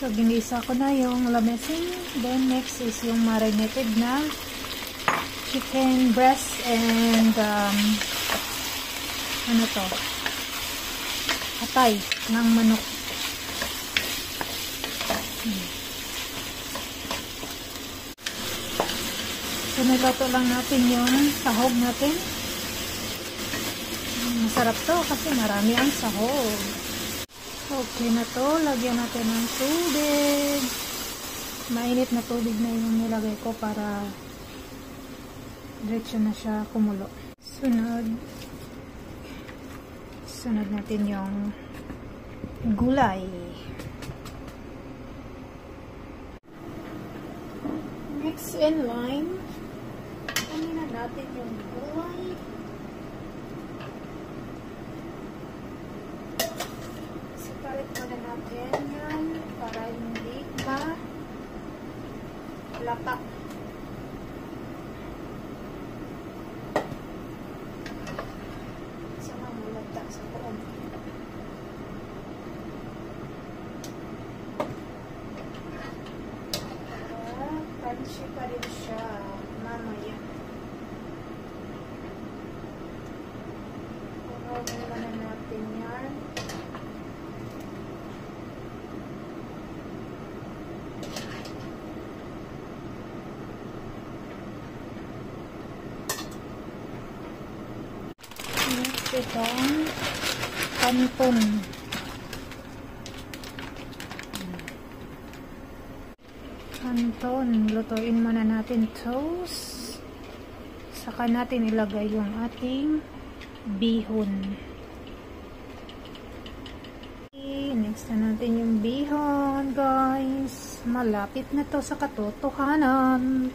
So, ginisa ko na yung lamesin. Then, next is yung marinated na chicken breast and ano to? Atay ng manok. So, niluto lang natin yung sahog natin. Masarap to kasi marami ang sahog. Okay na to. Lagyan natin ng tubig. Mainit na tubig na yung nilagay ko para diretso na siya kumulo. Sunod natin yung gulay. Next in line, kunin na natin yung gulay. Separate muna natin yan para hindi ma-lapa. Sama malata sa poon. Crunchy pa rin siya mamaya. Pagawin muna natin yan. Next itong kanton. Kanton, lutuin muna natin toast. Saka natin ilagay yung ating bihon. Okay, next na natin yung bihon, guys. Malapit na to sa katotohanan.